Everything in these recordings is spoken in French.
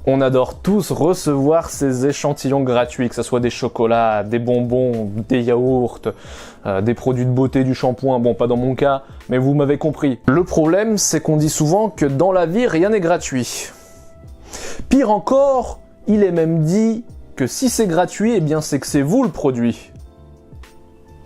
On adore tous recevoir ces échantillons gratuits, que ce soit des chocolats, des bonbons, des yaourts, des produits de beauté, du shampoing, bon pas dans mon cas, mais vous m'avez compris. Le problème, c'est qu'on dit souvent que dans la vie, rien n'est gratuit. Pire encore, il est même dit que si c'est gratuit, eh bien c'est que c'est vous le produit.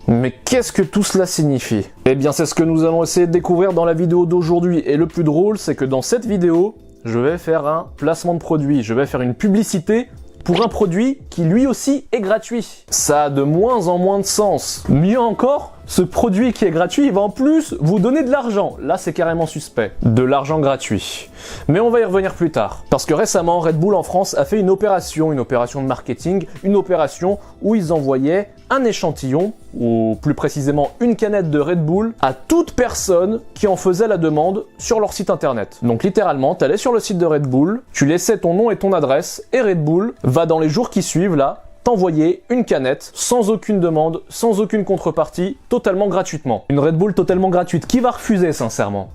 Mais qu'est-ce que tout cela signifie? Eh bien c'est ce que nous allons essayer de découvrir dans la vidéo d'aujourd'hui, et le plus drôle, c'est que dans cette vidéo, je vais faire un placement de produit, je vais faire une publicité pour un produit qui lui aussi est gratuit. Ça a de moins en moins de sens. Mieux encore, ce produit qui est gratuit, il va en plus vous donner de l'argent. Là, c'est carrément suspect. De l'argent gratuit. Mais on va y revenir plus tard. Parce que récemment, Red Bull en France a fait une opération de marketing, une opération où ils envoyaient un échantillon, ou plus précisément une canette de Red Bull, à toute personne qui en faisait la demande sur leur site internet. Donc littéralement, t'allais sur le site de Red Bull, tu laissais ton nom et ton adresse, et Red Bull va dans les jours qui suivent, là, t'envoyer une canette, sans aucune demande, sans aucune contrepartie, totalement gratuitement. Une Red Bull totalement gratuite. Qui va refuser, sincèrement ?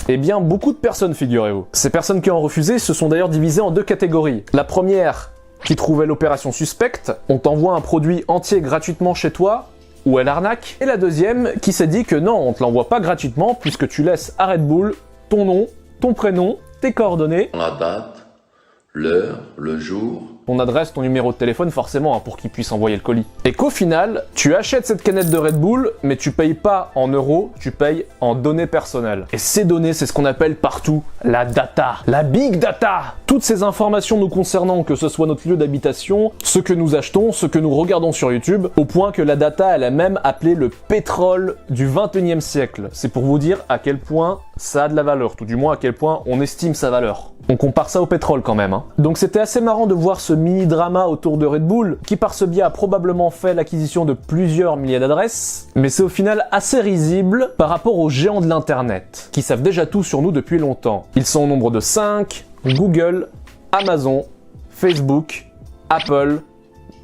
Eh bien, beaucoup de personnes, figurez-vous. Ces personnes qui ont refusé se sont d'ailleurs divisées en deux catégories. La première, qui trouvait l'opération suspecte, on t'envoie un produit entier gratuitement chez toi, ou elle arnaque. Et la deuxième, qui s'est dit que non, on te l'envoie pas gratuitement, puisque tu laisses à Red Bull ton nom, ton prénom, tes coordonnées, la date, l'heure, le jour, ton adresse, ton numéro de téléphone forcément, pour qu'ils puissent envoyer le colis. Et qu'au final, tu achètes cette canette de Red Bull, mais tu payes pas en euros, tu payes en données personnelles. Et ces données, c'est ce qu'on appelle partout la data, la big data. Toutes ces informations nous concernant, que ce soit notre lieu d'habitation, ce que nous achetons, ce que nous regardons sur YouTube, au point que la data, elle est même appelée le pétrole du 21e siècle. C'est pour vous dire à quel point ça a de la valeur, tout du moins à quel point on estime sa valeur. On compare ça au pétrole quand même. Donc c'était assez marrant de voir ce mini-drama autour de Red Bull, qui par ce biais a probablement fait l'acquisition de plusieurs milliers d'adresses, mais c'est au final assez risible par rapport aux géants de l'internet, qui savent déjà tout sur nous depuis longtemps. Ils sont au nombre de 5, Google, Amazon, Facebook, Apple,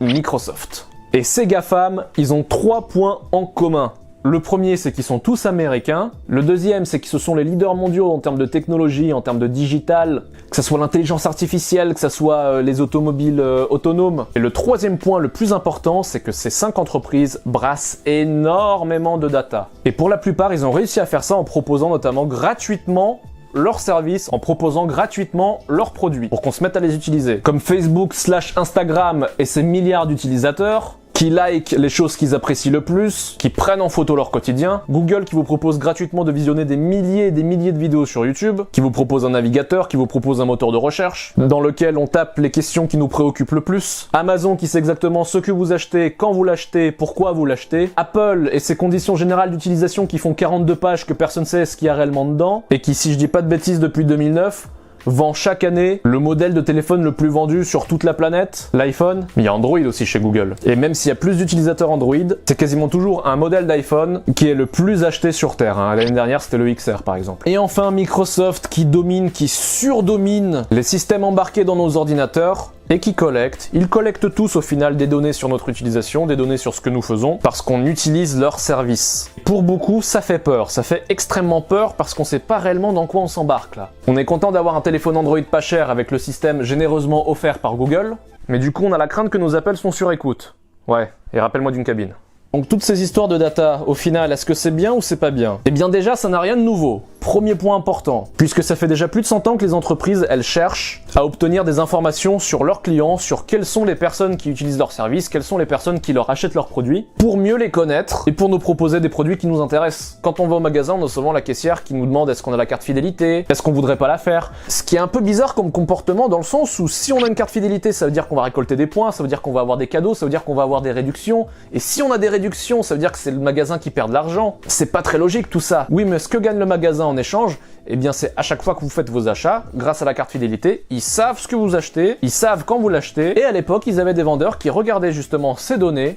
Microsoft. Et ces GAFAM, ils ont 3 points en commun. Le premier, c'est qu'ils sont tous américains. Le deuxième, c'est qu'ils sont les leaders mondiaux en termes de technologie, en termes de digital, que ce soit l'intelligence artificielle, que ce soit les automobiles autonomes. Et le troisième point le plus important, c'est que ces 5 entreprises brassent énormément de data. Et pour la plupart, ils ont réussi à faire ça en proposant notamment gratuitement leurs services, en proposant gratuitement leurs produits, pour qu'on se mette à les utiliser. Comme Facebook/Instagram et ses milliards d'utilisateurs, qui like les choses qu'ils apprécient le plus, qui prennent en photo leur quotidien, Google qui vous propose gratuitement de visionner des milliers et des milliers de vidéos sur YouTube, qui vous propose un navigateur, qui vous propose un moteur de recherche, dans lequel on tape les questions qui nous préoccupent le plus, Amazon qui sait exactement ce que vous achetez, quand vous l'achetez, pourquoi vous l'achetez, Apple et ses conditions générales d'utilisation qui font 42 pages que personne sait ce qu'il y a réellement dedans, et qui, si je dis pas de bêtises depuis 2009, vend chaque année le modèle de téléphone le plus vendu sur toute la planète, l'iPhone. Mais il y a Android aussi chez Google. Et même s'il y a plus d'utilisateurs Android, c'est quasiment toujours un modèle d'iPhone qui est le plus acheté sur Terre. L'année dernière, c'était le XR par exemple. Et enfin, Microsoft qui domine, qui surdomine les systèmes embarqués dans nos ordinateurs et qui collectent. Ils collectent tous au final des données sur notre utilisation, des données sur ce que nous faisons, parce qu'on utilise leurs services. Pour beaucoup, ça fait peur. Ça fait extrêmement peur parce qu'on sait pas réellement dans quoi on s'embarque là. On est content d'avoir un téléphone Android pas cher avec le système généreusement offert par Google, mais du coup on a la crainte que nos appels sont sur écoute. Ouais, et rappelle-moi d'une cabine. Donc toutes ces histoires de data, au final, est-ce que c'est bien ou c'est pas bien? Eh bien déjà, ça n'a rien de nouveau. Premier point important, puisque ça fait déjà plus de 100 ans que les entreprises, elles cherchent à obtenir des informations sur leurs clients, sur quelles sont les personnes qui utilisent leurs services, quelles sont les personnes qui leur achètent leurs produits, pour mieux les connaître et pour nous proposer des produits qui nous intéressent. Quand on va au magasin, on a souvent la caissière qui nous demande est-ce qu'on a la carte fidélité, est-ce qu'on voudrait pas la faire. Ce qui est un peu bizarre comme comportement dans le sens où si on a une carte fidélité, ça veut dire qu'on va récolter des points, ça veut dire qu'on va avoir des cadeaux, ça veut dire qu'on va avoir des réductions. Et si on a des réductions, ça veut dire que c'est le magasin qui perd de l'argent. C'est pas très logique tout ça. Oui, mais ce que gagne le magasin en échange, eh bien c'est à chaque fois que vous faites vos achats, grâce à la carte fidélité, ils savent ce que vous achetez, ils savent quand vous l'achetez, et à l'époque, ils avaient des vendeurs qui regardaient justement ces données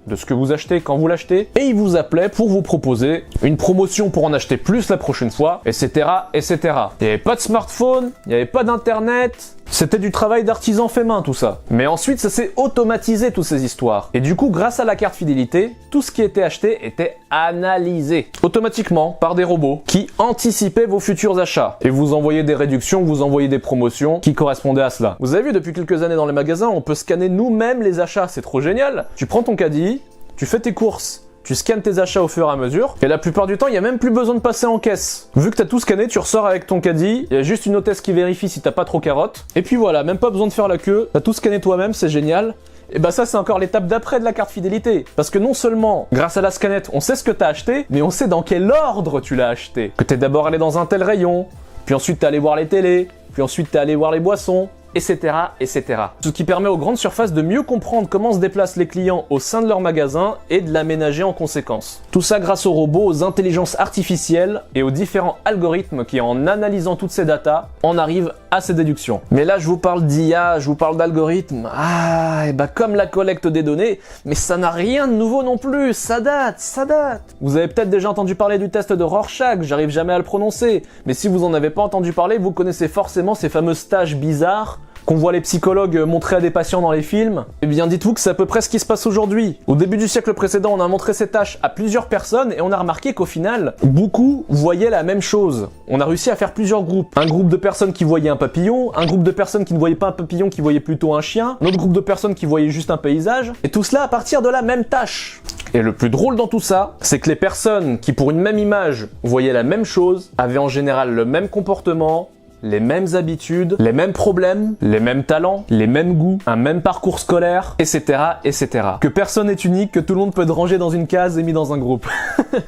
de ce que vous achetez quand vous l'achetez, et ils vous appelaient pour vous proposer une promotion pour en acheter plus la prochaine fois, etc., etc. Il n'y avait pas de smartphone, il n'y avait pas d'internet, C'était du travail d'artisan fait main tout ça. Mais ensuite ça s'est automatisé toutes ces histoires. Et du coup grâce à la carte fidélité, tout ce qui était acheté était analysé automatiquement par des robots qui anticipaient vos futurs achats. Et vous envoyez des réductions, vous envoyez des promotions qui correspondaient à cela. Vous avez vu depuis quelques années dans les magasins, on peut scanner nous-mêmes les achats, c'est trop génial. Tu prends ton caddie, tu fais tes courses, tu scannes tes achats au fur et à mesure, et la plupart du temps, il n'y a même plus besoin de passer en caisse. Vu que tu as tout scanné, tu ressors avec ton caddie, il y a juste une hôtesse qui vérifie si t'as pas trop carotte, et puis voilà, même pas besoin de faire la queue, t'as tout scanné toi-même, c'est génial. Et bah ça c'est encore l'étape d'après de la carte fidélité. Parce que non seulement, grâce à la scannette, on sait ce que t'as acheté, mais on sait dans quel ordre tu l'as acheté. Que t'es d'abord allé dans un tel rayon, puis ensuite t'es allé voir les télés, puis ensuite t'es allé voir les boissons, etc., etc. Ce qui permet aux grandes surfaces de mieux comprendre comment se déplacent les clients au sein de leur magasin et de l'aménager en conséquence. Tout ça grâce aux robots, aux intelligences artificielles et aux différents algorithmes qui, en analysant toutes ces datas, en arrivent à ces déductions. Mais là, je vous parle d'IA, je vous parle d'algorithmes. Ah, et bah comme la collecte des données, mais ça n'a rien de nouveau non plus, ça date, ça date. Vous avez peut-être déjà entendu parler du test de Rorschach, j'arrive jamais à le prononcer, mais si vous en avez pas entendu parler, vous connaissez forcément ces fameux stages bizarres qu'on voit les psychologues montrer à des patients dans les films. Eh bien dites-vous que c'est à peu près ce qui se passe aujourd'hui. Au début du siècle précédent, on a montré ces tâches à plusieurs personnes et on a remarqué qu'au final, beaucoup voyaient la même chose. On a réussi à faire plusieurs groupes. Un groupe de personnes qui voyaient un papillon, un groupe de personnes qui ne voyaient pas un papillon, qui voyaient plutôt un chien, un autre groupe de personnes qui voyaient juste un paysage, et tout cela à partir de la même tâche. Et le plus drôle dans tout ça, c'est que les personnes qui pour une même image voyaient la même chose, avaient en général le même comportement, les mêmes habitudes, les mêmes problèmes, les mêmes talents, les mêmes goûts, un même parcours scolaire, etc., etc. Que personne n'est unique, que tout le monde peut être rangé dans une case et mis dans un groupe.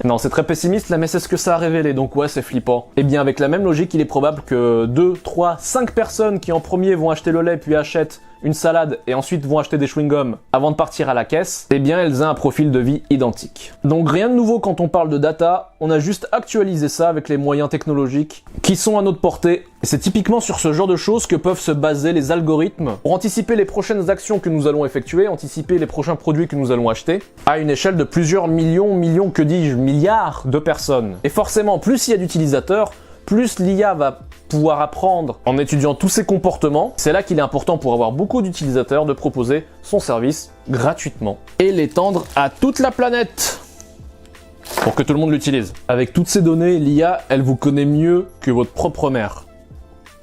Non, c'est très pessimiste là, mais c'est ce que ça a révélé, donc ouais, c'est flippant. Et bien avec la même logique, il est probable que 2, 3, 5 personnes qui en premier vont acheter le lait puis achètent une salade et ensuite vont acheter des chewing-gums avant de partir à la caisse, eh bien elles ont un profil de vie identique. Donc rien de nouveau quand on parle de data, on a juste actualisé ça avec les moyens technologiques qui sont à notre portée. Et c'est typiquement sur ce genre de choses que peuvent se baser les algorithmes pour anticiper les prochaines actions que nous allons effectuer, anticiper les prochains produits que nous allons acheter, à une échelle de plusieurs millions, que dis-je, milliards de personnes. Et forcément, plus il y a d'utilisateurs, plus l'IA va pouvoir apprendre en étudiant tous ces comportements. C'est là qu'il est important pour avoir beaucoup d'utilisateurs de proposer son service gratuitement et l'étendre à toute la planète pour que tout le monde l'utilise. Avec toutes ces données, l'IA, elle vous connaît mieux que votre propre mère.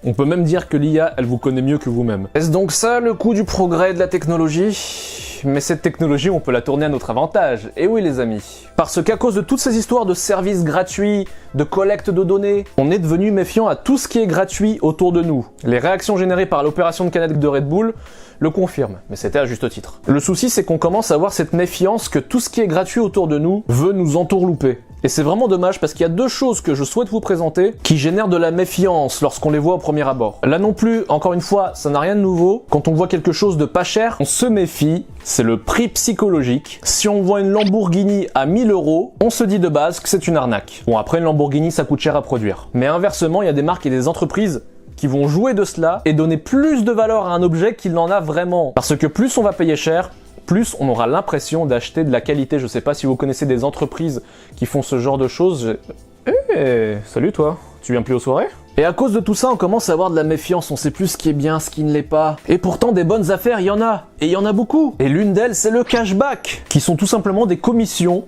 On peut même dire que l'IA, elle vous connaît mieux que vous-même. Est-ce donc ça le coût du progrès de la technologie ? Mais cette technologie, on peut la tourner à notre avantage. Et oui les amis. Parce qu'à cause de toutes ces histoires de services gratuits, de collecte de données, on est devenu méfiant à tout ce qui est gratuit autour de nous. Les réactions générées par l'opération de canette de Red Bull le confirment, mais c'était à juste titre. Le souci, c'est qu'on commence à avoir cette méfiance que tout ce qui est gratuit autour de nous veut nous entourlouper. Et c'est vraiment dommage parce qu'il y a deux choses que je souhaite vous présenter qui génèrent de la méfiance lorsqu'on les voit au premier abord. Là non plus, encore une fois, ça n'a rien de nouveau. Quand on voit quelque chose de pas cher, on se méfie. C'est le prix psychologique. Si on voit une Lamborghini à 1000 €, on se dit de base que c'est une arnaque. Bon, après une Lamborghini, ça coûte cher à produire. Mais inversement, il y a des marques et des entreprises qui vont jouer de cela et donner plus de valeur à un objet qu'il n'en a vraiment. Parce que plus on va payer cher, plus on aura l'impression d'acheter de la qualité. Je sais pas si vous connaissez des entreprises qui font ce genre de choses. Salut toi, tu viens plus aux soirées ? Et à cause de tout ça, on commence à avoir de la méfiance, on sait plus ce qui est bien, ce qui ne l'est pas. Et pourtant, des bonnes affaires, il y en a. Et il y en a beaucoup. Et l'une d'elles, c'est le cashback, qui sont tout simplement des commissions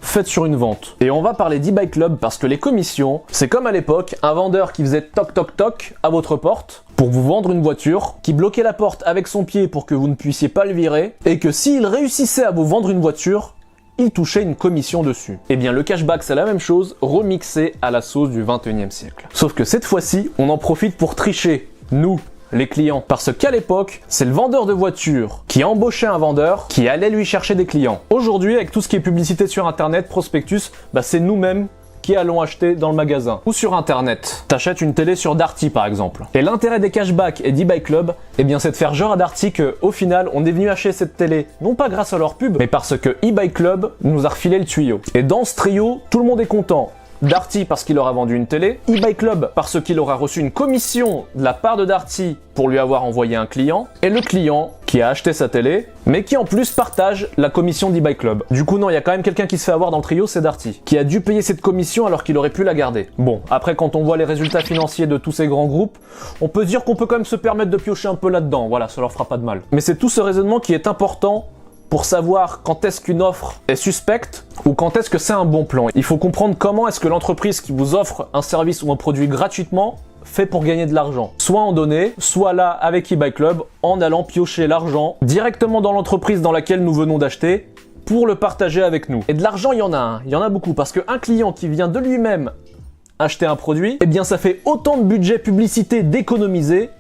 faites sur une vente. Et on va parler d'e-bike club parce que les commissions, c'est comme à l'époque, un vendeur qui faisait toc toc toc à votre porte pour vous vendre une voiture, qui bloquait la porte avec son pied pour que vous ne puissiez pas le virer, et que s'il réussissait à vous vendre une voiture, il touchait une commission dessus. Et bien le cashback c'est la même chose, remixé à la sauce du 21e siècle. Sauf que cette fois-ci, on en profite pour tricher, nous, les clients. Parce qu'à l'époque, c'est le vendeur de voitures qui embauchait un vendeur qui allait lui chercher des clients. Aujourd'hui, avec tout ce qui est publicité sur internet, prospectus, c'est nous-mêmes qui allons acheter dans le magasin. Ou sur internet. T'achètes une télé sur Darty par exemple. Et l'intérêt des cashbacks et d'e-bike club, eh bien c'est de faire genre à Darty que, au final, on est venu acheter cette télé, non pas grâce à leur pub, mais parce que e-bike club nous a refilé le tuyau. Et dans ce trio, tout le monde est content. Darty parce qu'il aura vendu une télé, eBay Club parce qu'il aura reçu une commission de la part de Darty pour lui avoir envoyé un client, et le client qui a acheté sa télé, mais qui en plus partage la commission d'eBay Club. Du coup non, il y a quand même quelqu'un qui se fait avoir dans le trio, c'est Darty, qui a dû payer cette commission alors qu'il aurait pu la garder. Bon, après quand on voit les résultats financiers de tous ces grands groupes, on peut se dire qu'on peut quand même se permettre de piocher un peu là-dedans, voilà, ça leur fera pas de mal. Mais c'est tout ce raisonnement qui est important pour savoir quand est-ce qu'une offre est suspecte ou quand est-ce que c'est un bon plan. Il faut comprendre comment est-ce que l'entreprise qui vous offre un service ou un produit gratuitement fait pour gagner de l'argent. Soit en données, soit là avec eBay Club en allant piocher l'argent directement dans l'entreprise dans laquelle nous venons d'acheter pour le partager avec nous. Et de l'argent, il y en a beaucoup parce qu'un client qui vient de lui-même acheter un produit, eh bien ça fait autant de budget publicité d'économiser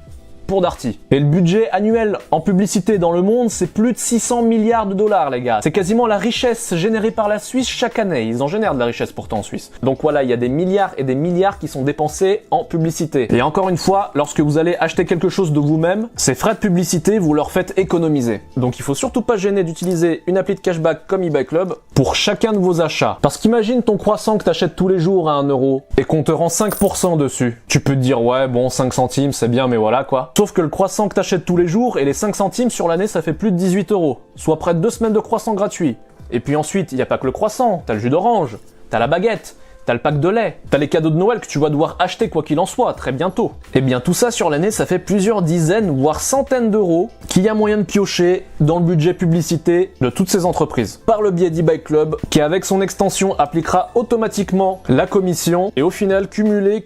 pour Darty. Et le budget annuel en publicité dans le monde, c'est plus de 600 milliards de dollars, les gars. C'est quasiment la richesse générée par la Suisse chaque année. Ils en génèrent de la richesse pourtant en Suisse. Donc voilà, il y a des milliards et des milliards qui sont dépensés en publicité. Et encore une fois, lorsque vous allez acheter quelque chose de vous-même, ces frais de publicité, vous leur faites économiser. Donc il faut surtout pas gêner d'utiliser une appli de cashback comme eBay Club pour chacun de vos achats. Parce qu'imagine ton croissant que t'achètes tous les jours à 1 € et qu'on te rend 5% dessus. Tu peux te dire, ouais, bon, 5 centimes, c'est bien, mais voilà quoi. Sauf que le croissant que t'achètes tous les jours et les 5 centimes sur l'année, ça fait plus de 18 €. Soit près de 2 semaines de croissant gratuit. Et puis ensuite, il n'y a pas que le croissant, t'as le jus d'orange, t'as la baguette, t'as le pack de lait, t'as les cadeaux de Noël que tu vas devoir acheter quoi qu'il en soit, très bientôt. Et bien tout ça sur l'année, ça fait plusieurs dizaines, voire centaines d'euros qu'il y a moyen de piocher dans le budget publicité de toutes ces entreprises. Par le biais d'eBay Club, qui avec son extension appliquera automatiquement la commission, et au final cumuler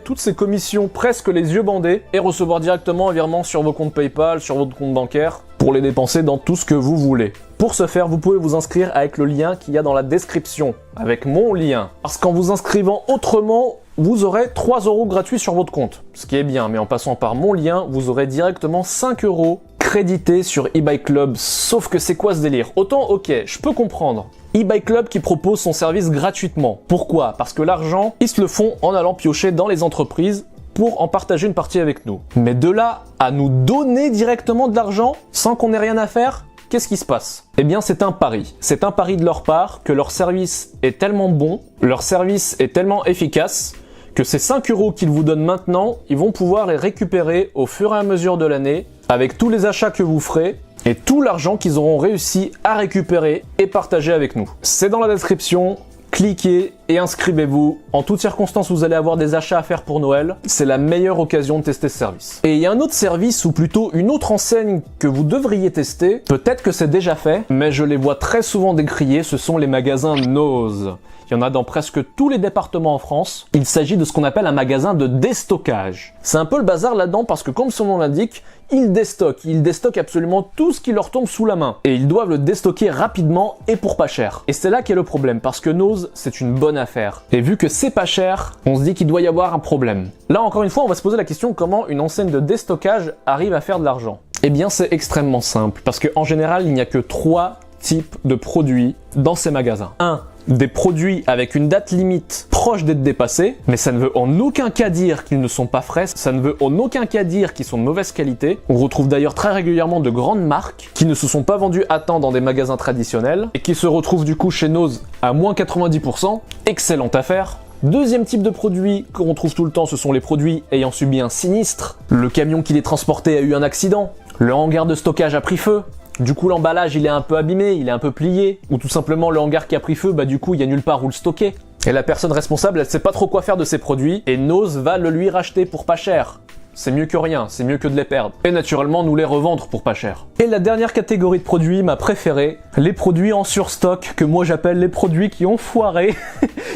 toutes ces commissions presque les yeux bandés, et recevoir directement un virement sur vos comptes PayPal, sur votre compte bancaire, pour les dépenser dans tout ce que vous voulez. Pour ce faire, vous pouvez vous inscrire avec le lien qu'il y a dans la description, avec mon lien. Parce qu'en vous inscrivant autrement, vous aurez 3 € gratuits sur votre compte. Ce qui est bien, mais en passant par mon lien, vous aurez directement 5 € crédités sur eBay Club. Sauf que c'est quoi ce délire? Autant, ok, je peux comprendre. eBay Club qui propose son service gratuitement. Pourquoi? Parce que l'argent, ils se le font en allant piocher dans les entreprises pour en partager une partie avec nous. Mais de là à nous donner directement de l'argent sans qu'on ait rien à faire, qu'est-ce qui se passe? Eh bien, c'est un pari. C'est un pari de leur part que leur service est tellement bon, leur service est tellement efficace, que ces 5 € qu'ils vous donnent maintenant, ils vont pouvoir les récupérer au fur et à mesure de l'année, avec tous les achats que vous ferez, et tout l'argent qu'ils auront réussi à récupérer et partager avec nous. C'est dans la description. Cliquez et inscrivez-vous. En toutes circonstances, vous allez avoir des achats à faire pour Noël. C'est la meilleure occasion de tester ce service. Et il y a un autre service, ou plutôt une autre enseigne que vous devriez tester. Peut-être que c'est déjà fait, mais je les vois très souvent décriés. Ce sont les magasins Nose. Il y en a dans presque tous les départements en France. Il s'agit de ce qu'on appelle un magasin de déstockage. C'est un peu le bazar là-dedans parce que comme son nom l'indique, ils déstockent absolument tout ce qui leur tombe sous la main. Et ils doivent le déstocker rapidement et pour pas cher. Et c'est là qu'est le problème, parce que Nose, c'est une bonne affaire. Et vu que c'est pas cher, on se dit qu'il doit y avoir un problème. Là, encore une fois, on va se poser la question comment une enseigne de déstockage arrive à faire de l'argent. Eh bien, c'est extrêmement simple, parce qu'en général, il n'y a que 3 types de produits dans ces magasins. 1. Des produits avec une date limite proche d'être dépassée, mais ça ne veut en aucun cas dire qu'ils ne sont pas frais, ça ne veut en aucun cas dire qu'ils sont de mauvaise qualité. On retrouve d'ailleurs très régulièrement de grandes marques qui ne se sont pas vendues à temps dans des magasins traditionnels et qui se retrouvent du coup chez Nose à moins 90%. Excellente affaire. Deuxième type de produit qu'on trouve tout le temps, ce sont les produits ayant subi un sinistre. Le camion qui les transportait a eu un accident, le hangar de stockage a pris feu. Du coup, l'emballage, il est un peu abîmé, il est un peu plié. Ou tout simplement, le hangar qui a pris feu, du coup, il y a nulle part où le stocker. Et la personne responsable, elle sait pas trop quoi faire de ces produits. Et Nose va le lui racheter pour pas cher. C'est mieux que rien, c'est mieux que de les perdre. Et naturellement, nous les revendre pour pas cher. Et la dernière catégorie de produits, ma préférée, les produits en surstock, que moi j'appelle les produits qui ont foiré,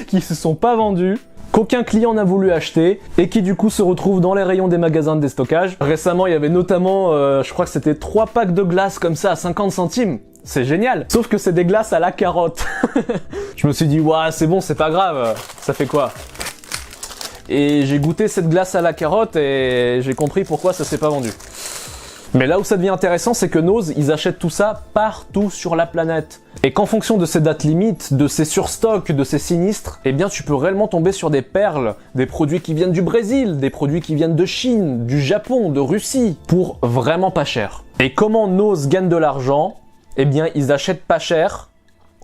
qui se sont pas vendus, qu'aucun client n'a voulu acheter et qui du coup se retrouvent dans les rayons des magasins de déstockage. Récemment, il y avait notamment, je crois que c'était 3 packs de glace comme ça à 50 centimes. C'est génial. Sauf que c'est des glaces à la carotte. Je me suis dit, ouais, c'est bon, c'est pas grave. Ça fait quoi? Et j'ai goûté cette glace à la carotte et j'ai compris pourquoi ça s'est pas vendu. Mais là où ça devient intéressant, c'est que Nose, ils achètent tout ça partout sur la planète. Et qu'en fonction de ces dates limites, de ces surstocks, de ces sinistres, eh bien tu peux réellement tomber sur des perles, des produits qui viennent du Brésil, des produits qui viennent de Chine, du Japon, de Russie, pour vraiment pas cher. Et comment Nose gagne de l'argent? Eh bien ils achètent pas cher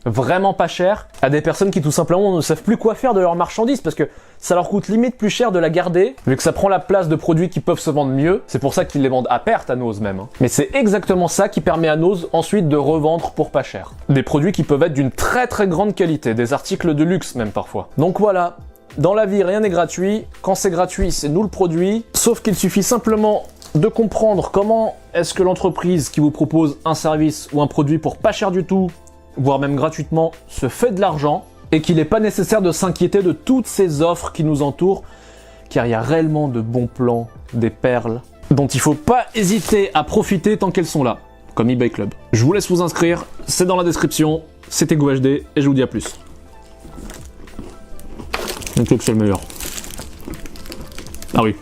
vraiment pas cher à des personnes qui tout simplement ne savent plus quoi faire de leurs marchandises parce que ça leur coûte limite plus cher de la garder vu que ça prend la place de produits qui peuvent se vendre mieux. C'est pour ça qu'ils les vendent à perte à Nose même. Mais c'est exactement ça qui permet à Nose ensuite de revendre pour pas cher. Des produits qui peuvent être d'une très très grande qualité, des articles de luxe même parfois. Donc voilà, dans la vie rien n'est gratuit. Quand c'est gratuit, c'est nous le produit. Sauf qu'il suffit simplement de comprendre comment est-ce que l'entreprise qui vous propose un service ou un produit pour pas cher du tout, voire même gratuitement, se fait de l'argent, et qu'il n'est pas nécessaire de s'inquiéter de toutes ces offres qui nous entourent, car il y a réellement de bons plans, des perles, dont il faut pas hésiter à profiter tant qu'elles sont là, comme eBay Club. Je vous laisse vous inscrire, c'est dans la description, c'était GoHD, et je vous dis à plus. Un truc c'est le meilleur. Ah oui.